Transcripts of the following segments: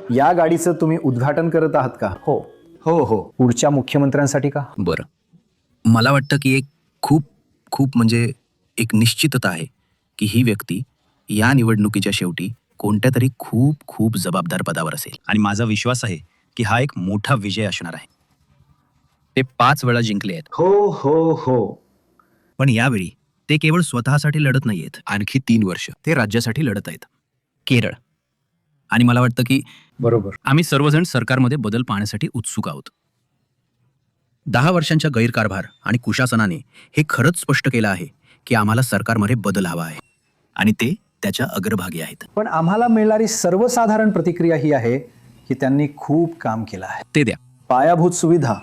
या गाडीचं तुम्ही उद्घाटन करत आहात का? हो. हो हो. पुढच्या मुख्यमंत्र्यांसाठी का? बरं, मला वाटतं की एक खूप खूप म्हणजे एक निश्चितता आहे की ही व्यक्ती या निवडणुकीच्या शेवटी कोणत्या तरी खूप खूप जबाबदार पदावर असेल. आणि माझा विश्वास आहे की हा एक मोठा विजय असणार आहे. ते 5 वेळा जिंकले आहेत, हो हो हो. पण यावेळी ते केवळ स्वतःसाठी लढत नाहीयेत. आणखी 3 वर्ष ते राज्यासाठी लढत आहेत. केरळ. आणि मला वाटतं की बरोबर. आम्ही सर्वजण सरकारमध्ये बदल पाहण्यासाठी उत्सुक आहोत. 10 वर्षांच्या गैरकारभार आणि कुशासनाने हे खरंच स्पष्ट केलं आहे की आम्हाला सरकारमध्ये बदल हवा आहे आणि ते त्याच्या अग्रभागी आहेत. पण आम्हाला मिळणारी सर्वसाधारण प्रतिक्रिया ही आहे की त्यांनी खूप काम केलं आहे. ते द्या. पायाभूत सुविधा,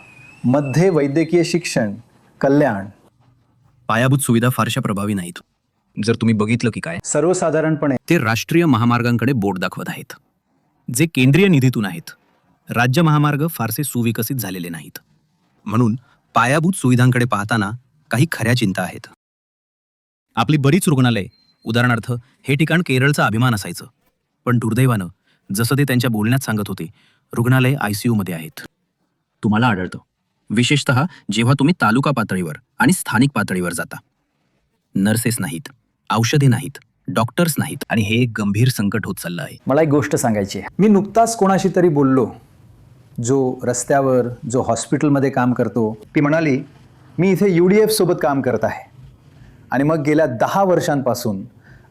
मध्ये वैद्यकीय शिक्षण, कल्याण. पायाभूत सुविधा फारशा प्रभावी नाहीत. जर तुम्ही बघितलं की काय, सर्वसाधारणपणे ते राष्ट्रीय महामार्गांकडे बोट दाखवत आहेत, जे केंद्रीय निधीतून आहेत. राज्य महामार्ग फारसे सुविकसित झालेले नाहीत. म्हणून पायाभूत सुविधांकडे पाहताना काही खऱ्या चिंता आहेत. आपली बरीच रुग्णालये, उदाहरणार्थ हे ठिकाण केरळचा अभिमान असायचं, पण दुर्दैवानं जसं ते त्यांच्या बोलण्यात सांगत होते, रुग्णालय ICU मध्ये आहेत. तुम्हाला आढळतं, विशेषतः जेव्हा तुम्ही तालुका पातळीवर आणि स्थानिक पातळीवर जाता. नर्सेस नाहीत, औषधे नाहीत, डॉक्टर्स नाहीत आणि हे एक गंभीर संकट होत चाललं आहे. मला एक गोष्ट सांगायची आहे. मी नुकताच कोणाशी तरी बोललो, जो रस्त्यावर, जो हॉस्पिटलमध्ये काम करतो. ती म्हणाली, मी इथे UDF सोबत काम करत आहे आणि मग गेल्या 10 वर्षांपासून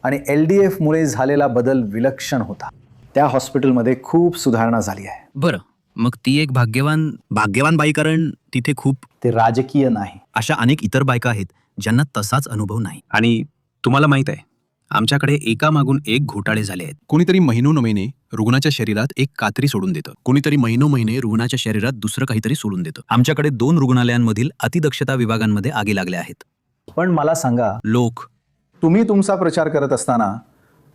आणि LDF मुळे झालेला बदल विलक्षण होता. त्या हॉस्पिटलमध्ये खूप सुधारणा झाली आहे. बरं, मग ती एक भाग्यवान बाई, कारण तिथे खूप ते राजकीय नाही. अशा अनेक इतर बायका आहेत ज्यांना तसाच अनुभव नाही. आणि तुम्हाला माहित आहे, आमच्याकडे एकामागून एक घोटाळे झाले आहेत. कोणीतरी महिनोन-महिने रुग्णाच्या शरीरात एक कात्री सोडून देतं, कोणीतरी महिनोन-महिने रुग्णाच्या शरीरात दुसरं काहीतरी सोडून देतं. आमच्याकडे 2 रुग्णालयांमधील अतिदक्षता विभागांमध्ये आगी लागल्या आहेत. पण मला सांगा, लोक तुम्ही तुमचा प्रचार करत असताना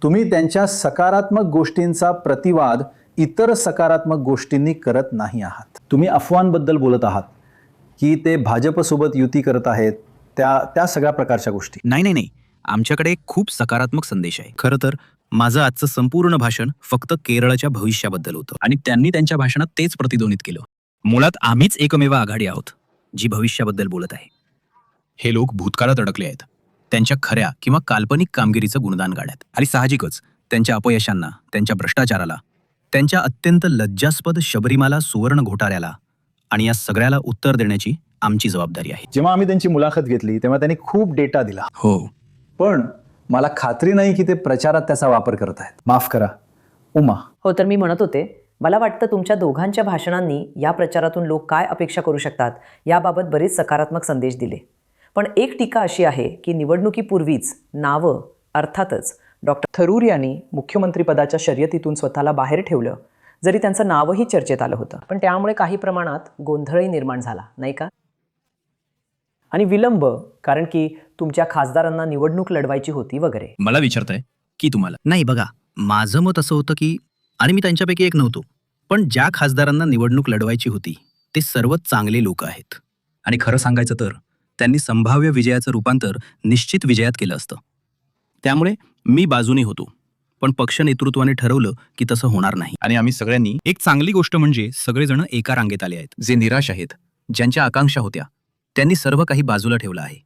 तुम्ही त्यांच्या सकारात्मक गोष्टींचा प्रतिवाद इतर सकारात्मक गोष्टींनी करत नाही आहात. तुम्ही अफवांबद्दल बोलत आहात की ते भाजपसोबत युती करत आहेत, त्या सगळ्या प्रकारच्या गोष्टी. नाही, आमच्याकडे एक खूप सकारात्मक संदेश आहे. खरं तर माझं आजचं संपूर्ण भाषण फक्त केरळच्या भविष्याबद्दल होतं आणि त्यांनी त्यांच्या भाषणात तेच प्रतिध्वनित केलं. मुळात आम्हीच एकमेव आघाडी आहोत जी भविष्याबद्दल बोलत आहे. हे लोक भूतकाळात अडकले आहेत, त्यांच्या खऱ्या किंवा काल्पनिक कामगिरीचं गुणगान गाण्यात. आणि साहजिकच त्यांच्या अपयशांना, त्यांच्या भ्रष्टाचाराला, त्यांच्या अत्यंत लज्जास्पद शबरीमाला सुवर्ण घोटाळ्याला आणि या सगळ्याला उत्तर देण्याची आमची जबाबदारी आहे. जेव्हा आम्ही त्यांची मुलाखत घेतली तेव्हा त्यांनी खूप डेटा दिला. हो, पण मला खात्री नाही की ते प्रचारात त्याचा वापर करत आहेत. माफ करा उमा. हो, तर मी म्हणत होते, मला वाटतं तुमच्या दोघांच्या भाषणांनी या प्रचारातून लोक काय अपेक्षा करू शकतात याबाबत बरेच सकारात्मक संदेश दिले. पण एक टीका अशी आहे की निवडणुकीपूर्वीच नावं, अर्थातच डॉक्टर थरूर यांनी मुख्यमंत्रीपदाच्या शर्यतीतून स्वतःला बाहेर ठेवलं, जरी त्यांचं नावही चर्चेत आलं होतं. पण त्यामुळे काही प्रमाणात गोंधळही निर्माण झाला, नाही का? आणि विलंब, कारण की तुमच्या खासदारांना निवडणूक लढवायची होती वगैरे. मला विचारताय की तुम्हाला? नाही, बघा, माझं मत असं होतं की, आणि मी त्यांच्यापैकी एक नव्हतो, पण ज्या खासदारांना निवडणूक लढवायची होती ते सर्वच चांगले लोक आहेत. आणि खरं सांगायचं तर त्यांनी संभाव्य विजयाचं रूपांतर निश्चित विजयात केलं असतं. त्यामुळे मी बाजूने होतो, पण पक्ष नेतृत्वाने ठरवलं की तसं होणार नाही. आणि आम्ही सगळ्यांनी, एक चांगली गोष्ट म्हणजे सगळेजण एका रांगेत आले आहेत. जे निराश आहेत, ज्यांच्या आकांक्षा होत्या, त्यांनी सर्व काही बाजूला ठेवलं आहे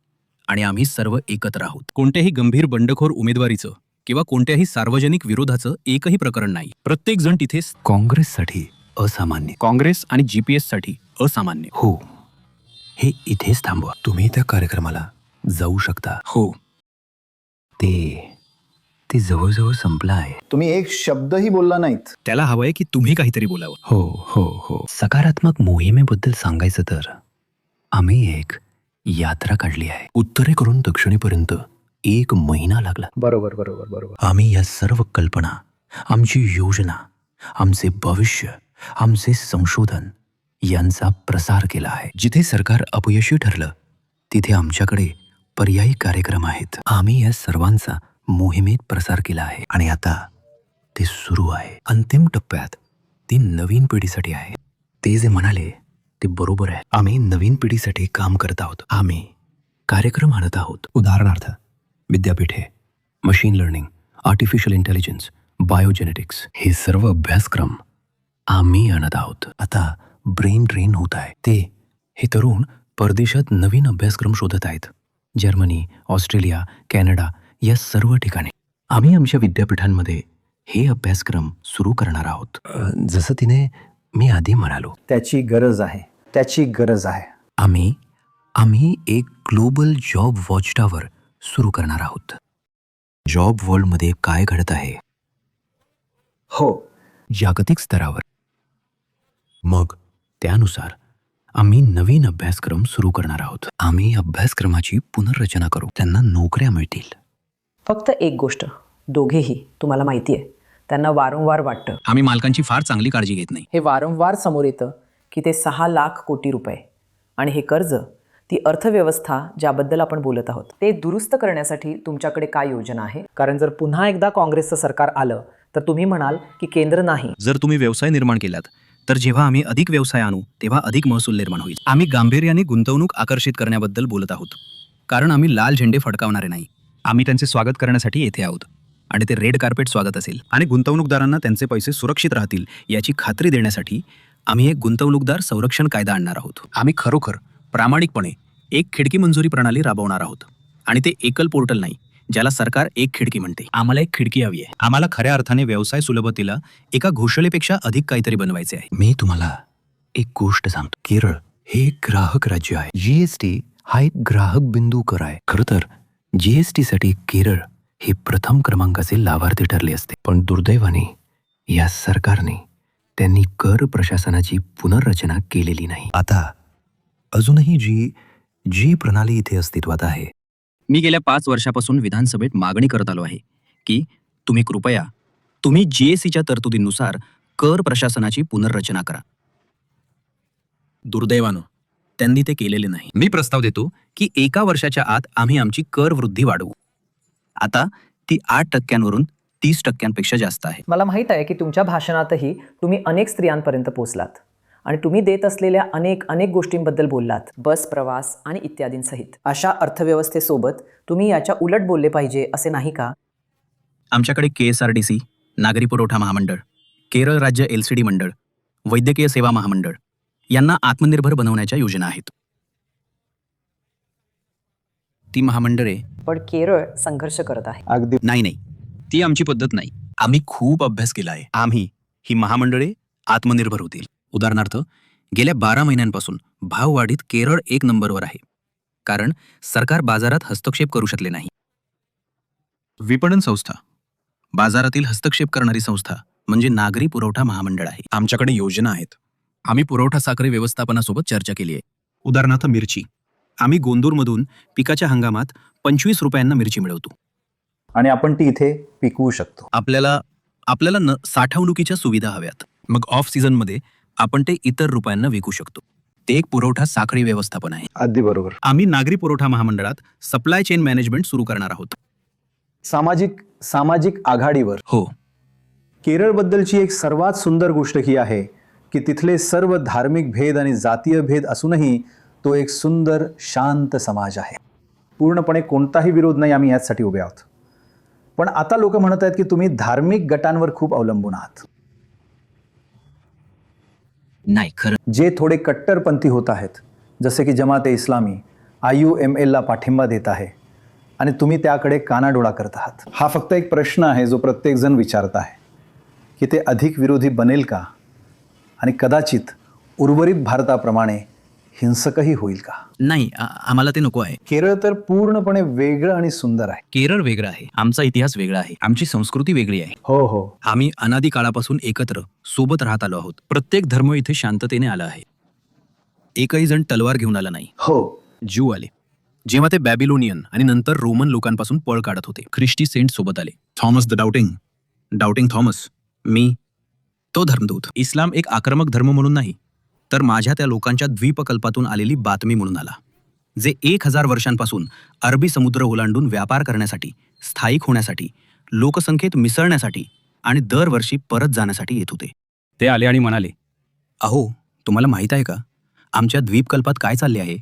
आणि आम्ही सर्व एकत्र आहोत. कोणत्याही गंभीर बंडखोर उमेदवारीचं किंवा कोणत्याही सार्वजनिक विरोधाचं एकही प्रकरण नाही. प्रत्येक जण तिथे काँग्रेससाठी असामान्य, काँग्रेस आणि GPS साठी असामान्य. हो, हे इथेच थांबवा. तुम्ही त्या कार्यक्रमाला जाऊ शकता. हो, ते जवळजवळ संपलं आहे. तुम्ही एक शब्दही बोलला नाहीत. त्याला हवंय की तुम्ही काहीतरी बोलावं. हो. सकारात्मक मोहिमेबद्दल सांगायचं तर आम्ही एक यात्रा काढली आहे. उत्तरेकडून दक्षिणेपर्यंत 1 महिना लागला. बरोबर. आम्ही या सर्व कल्पना, आमची योजना, आमचे भविष्य, आमचे संशोधन यांचा प्रसार केला आहे. जिथे सरकार अपयशी ठरलं तिथे आमच्याकडे पर्यायी कार्यक्रम आहेत. आम्ही या सर्वांचा मोहिमेत प्रसार केला आहे आणि आता ते सुरू आहे. अंतिम टप्प्यात ती नवीन पिढीसाठी आहे. ते जे म्हणाले ते बरोबर आहे. आम्ही नवीन पिढीसाठी काम करत आहोत. आम्ही कार्यक्रम आणत आहोत. उदाहरणार्थ विद्यापीठे, मशीन लर्निंग, आर्टिफिशियल इंटेलिजन्स, बायोजेनेटिक्स, हे सर्व अभ्यासक्रम आम्ही अनाथ आहोत. आता ब्रेन ड्रेन होत आहे. हे तरुण परदेशात नवीन अभ्यासक्रम शोधत आहेत. जर्मनी, ऑस्ट्रेलिया, कॅनडा या सर्व ठिकाणी. आम्ही आमच्या विद्यापीठांमध्ये हे अभ्यासक्रम सुरू करणार आहोत. जसं मी आधी म्हणालो, त्याची गरज आहे, त्याची गरज आहे. आम्ही एक ग्लोबल जॉब वॉच टॉवर सुरू करणार आहोत. जॉब वर्ल्डमध्ये काय घडत आहे हो, जागतिक स्तरावर. मग त्यानुसार आम्ही नवीन अभ्यासक्रम सुरू करणार आहोत. आम्ही अभ्यासक्रमाची पुनर्रचना करू. त्यांना नोकऱ्या मिळतील. फक्त एक गोष्ट, दोघेही तुम्हाला माहिती आहे, त्यांना वारंवार वाटतं, आम्ही मालकांची फार चांगली काळजी घेत नाही. हे वारंवार समोर येतं की ते 6 लाख कोटी रुपये आणि हे कर्ज, ती अर्थव्यवस्था ज्याबद्दल आपण बोलत आहोत, ते दुरुस्त करण्यासाठी तुमच्याकडे काय योजना आहे? कारण जर पुन्हा एकदा काँग्रेसचं सरकार आलं तर तुम्ही म्हणाल की केंद्र नाही. जर तुम्ही व्यवसाय निर्माण केलात तर जेव्हा आम्ही अधिक व्यवसाय आणू तेव्हा अधिक महसूल निर्माण होईल. आम्ही गांभीर्याने गुंतवणूक आकर्षित करण्याबद्दल बोलत आहोत, कारण आम्ही लाल झेंडे फडकावणारे नाही. आम्ही त्यांचे स्वागत करण्यासाठी येथे आहोत आणि ते रेड कार्पेट स्वागत असेल. आणि गुंतवणूकदारांना त्यांचे पैसे सुरक्षित राहतील याची खात्री देण्यासाठी आम्ही एक गुंतवणूकदार संरक्षण कायदा आणणार आहोत. आम्ही खरोखर प्रामाणिकपणे एक खिडकी मंजुरी प्रणाली राबवणार आहोत. आणि ते एकल पोर्टल नाही ज्याला सरकार एक खिडकी म्हणते. आम्हाला एक खिडकी हवी आहे. आम्हाला खऱ्या अर्थाने व्यवसाय सुलभतेला एका घोषळेपेक्षा अधिक काहीतरी बनवायचे आहे. मी तुम्हाला एक गोष्ट सांगतो. केरळ हे एक ग्राहक राज्य आहे. जीएसटी हा एक ग्राहक बिंदू कर आहे. खरं तर जीएसटी साठी केरळ हे प्रथम क्रमांकाचे लाभार्थी ठरले असते. पण दुर्दैवाने या सरकारने त्यांनी कर प्रशासनाची पुनर्रचना केलेली नाही. आता अजूनही जी प्रणाली इथे अस्तित्वात आहे. मी गेल्या 5 वर्षापासून विधानसभेत मागणी करत आलो आहे की तुम्ही जीएसटीच्या तरतुदींनुसार कर प्रशासनाची पुनर्रचना करा. दुर्दैवानं त्यांनी ते केलेले नाही. मी प्रस्ताव देतो की 1 वर्षाच्या आत आम्ही आमची कर वृद्धी वाढवू. आता ती 8% 30% जास्त आहे. मला माहीत आहे की तुमच्या भाषणातही तुम्ही अनेक स्त्रियांपर्यंत पोहोचलात आणि तुम्ही देत असलेल्या अनेक गोष्टींबद्दल बोललात, बस प्रवास आणि इत्यादींसहित. अशा अर्थव्यवस्थेसोबत तुम्ही याच्या उलट बोलले पाहिजे असे नाही का? आमच्याकडे KSRTC, नागरी पुरवठा महामंडळ, केरळ राज्य LCD मंडळ, वैद्यकीय सेवा महामंडळ यांना आत्मनिर्भर बनवण्याच्या योजना आहेत. ती महामंडळे पण केरळ संघर्ष करत आहे. अगदी नाही, ती आमची पद्धत नाही. आम्ही खूप अभ्यास केला आहे. ही महामंडळे आत्मनिर्भर होतील. उदाहरणार्थ, गेल्या 12 महिन्यांपासून भाववाढीत केरळ 1 नंबरवर आहे, कारण सरकार बाजारात हस्तक्षेप करू शकले नाही. विपणन संस्था, बाजारातील हस्तक्षेप करणारी संस्था म्हणजे नागरी पुरवठा महामंडळ आहे. आमच्याकडे योजना आहेत. आम्ही पुरवठा साखळी व्यवस्थापनासोबत चर्चा केली आहे. उदाहरणार्थ मिरची. आम्ही गोंदूरमधून पिकाच्या हंगामात 25 रुपयांना मिरची मिळवतो. आणि आपण ती इथे पिकवू शकतो. आपल्याला साठवणुकीच्या सुविधा हव्यात. मग ऑफ सीझनमध्ये आपण ते इतर रुपयांना विकू शकतो. ते एक पुरवठा साखळी व्यवस्थापन आहे. अगदी बरोबर. आम्ही नागरी पुरवठा महामंडळात सप्लाय चेन मॅनेजमेंट सुरू करणार आहोत. सामाजिक आघाडीवर. हो. केरळबद्दलची एक सर्वात सुंदर गोष्ट ही आहे की तिथले सर्व धार्मिक भेद आणि जातीय भेद असूनही तो एक सुंदर शांत समाज आहे. पूर्णपणे कोणताही विरोध नाही, आम्ही याचसाठी उभे आहोत. पण आता लोक म्हणत आहेत की तुम्ही धार्मिक गटांवर खूप अवलंबून आहात, नाही खरं. जे थोडे कट्टरपंथी होत आहेत, जसे की जमाते इस्लामी IUML ला पाठिंबा देत आहे आणि तुम्ही त्याकडे कानाडोळा करत आहात. हा फक्त एक प्रश्न आहे जो प्रत्येकजण विचारत आहे की ते अधिक विरोधी बनेल का आणि कदाचित उर्वरित भारताप्रमाणे हिंसकही होईल का? नाही, आम्हाला ते नको आहे. केरळ तर पूर्णपणे वेगळं आणि सुंदर आहे. केरळ वेगळं आहे, आमचा इतिहास वेगळा आहे, आमची संस्कृती वेगळी आहे. हो. आम्ही अनादी काळापासून एकत्र सोबत राहत आलो आहोत. प्रत्येक धर्म इथे शांततेने आला आहे. एकही जण तलवार घेऊन आला नाही. हो. ज्यू आले जेव्हा ते बॅबिलोनियन आणि नंतर रोमन लोकांपासून पळ काढत होते. ख्रिस्टी सेंट सोबत आले. थॉमस द डाउटिंग थॉमस, मी तो धर्मदूत. इस्लाम एक आक्रमक धर्म म्हणून नाही, तर माझ्या त्या लोकांच्या द्वीपकल्पातून आलेली बातमी म्हणून आला, जे 1000 वर्षांपासून अरबी समुद्र ओलांडून व्यापार करण्यासाठी, स्थायिक होण्यासाठी, लोकसंख्येत मिसळण्यासाठी आणि दरवर्षी परत जाण्यासाठी येत होते. ते आले आणि म्हणाले, अहो, तुम्हाला माहीत आहे का आमच्या द्वीपकल्पात काय चालले आहे?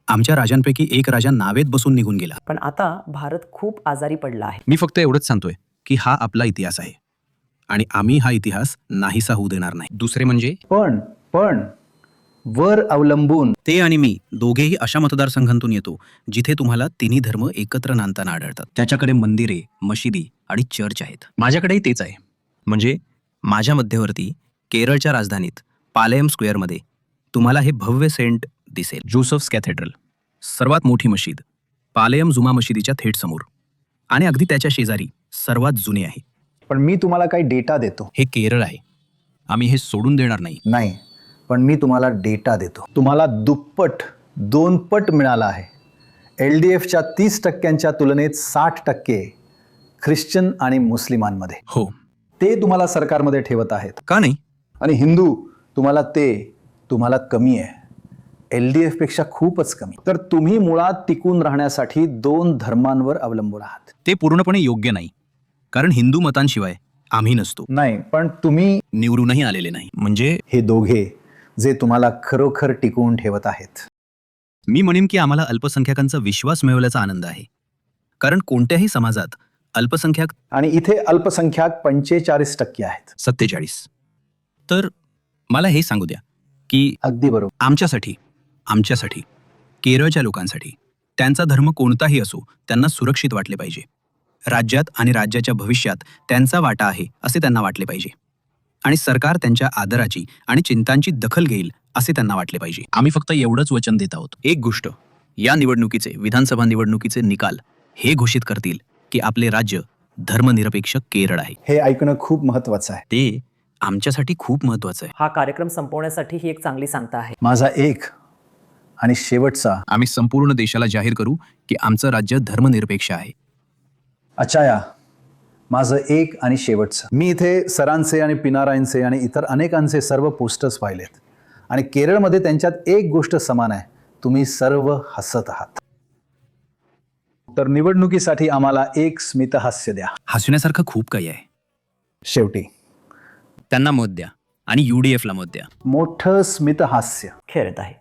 आमच्या राजांपैकी एक राजा नावेत बसून निघून गेला. पण आता भारत खूप आजारी पडला आहे. मी फक्त एवढंच सांगतोय की हा आपला इतिहास आहे. आणि आम्ही हा इतिहास नाहीसा होऊ देणार नाही. दुसरे म्हणजे पण वर अवलंबून ते आणि मी दोघेही अशा मतदारसंघातून येतो जिथे तुम्हाला तिन्ही धर्म एकत्र नांदताना आढळतात. त्याच्याकडे मंदिरे, मशिदी आणि चर्च आहेत. माझ्याकडेही तेच आहे. म्हणजे माझ्या मध्यवर्ती केरळच्या राजधानीत पालयम स्क्वेअरमध्ये तुम्हाला हे भव्य सेंट दिसेल, जोसेफ्स कॅथेड्रल, सर्वात मोठी मशीद पालयम जुमा मशिदीच्या थेट समोर, आणि अगदी त्याच्या शेजारी सर्वात जुने आहे. पण मी तुम्हाला काही डेटा देतो. हे केरळ आहे. आम्ही हे सोडून देणार नाही. नाही, पण मी तुम्हाला डेटा देतो. तुम्हाला दुप्पट 2 पट मिळाला आहे. LDFच्या 30% तुलनेत 60% ख्रिश्चन आणि मुस्लिमांमध्ये. हो. ते तुम्हाला सरकारमध्ये ठेवत आहेत. का नाही? आणि हिंदू तुम्हाला कमी आहे. LDF पेक्षा खूपच कमी. तर तुम्ही मुळात टिकून राहण्यासाठी 2 धर्मांवर अवलंबून आहात. ते पूर्णपणे योग्य नाही, कारण हिंदू मतांशिवाय आम्ही नसतो. नाही, पण तुम्ही निवडूनही आलेले नाही. म्हणजे हे दोघे जे तुम्हाला खरोखर टिकवून ठेवत आहेत. मी म्हणेन की आम्हाला अल्पसंख्याकांचा विश्वास मिळवल्याचा आनंद आहे, कारण कोणत्याही समाजात अल्पसंख्याक आणि इथे अल्पसंख्याक 45% आहेत. 47. तर मला हे सांगू द्या की अगदी बरोबर. आमच्यासाठी केरळच्या लोकांसाठी त्यांचा धर्म कोणताही असो, त्यांना सुरक्षित वाटले पाहिजे. राज्यात आणि राज्याच्या भविष्यात त्यांचा वाटा आहे असे त्यांना वाटले पाहिजे, आणि सरकार त्यांच्या आदराची आणि चिंतांची दखल घेईल असे त्यांना वाटले पाहिजे. आम्ही फक्त एवढंच वचन देत आहोत. एक गोष्ट, या निवडणुकीचे, विधानसभा निवडणुकीचे निकाल हे घोषित करतील की आपले राज्य धर्मनिरपेक्ष केरळ आहे. हे ऐकणं खूप महत्वाचं आहे. ते आमच्यासाठी खूप महत्वाचं आहे. हा कार्यक्रम संपवण्यासाठी ही एक चांगली सांगता आहे. माझा एक आणि शेवटचा आम्ही संपूर्ण देशाला जाहीर करू की आमचं राज्य धर्मनिरपेक्ष आहे. अचाया, माझं एक आणि शेवटचं. मी इथे सरांचे आणि पिनारायणचे आणि इतर अनेकांचे सर्व पोस्टर्स पाहिलेत, आणि केरळमध्ये त्यांच्यात एक गोष्ट समान आहे. तुम्ही सर्व हसत आहात. तर निवडणुकीसाठी आम्हाला एक स्मितहास्य द्या. हसण्यासारखं खूप काही आहे. शेवटी त्यांना मत द्या आणि UDFला मत द्या. मोठं स्मितहास्य. खेळत आहे.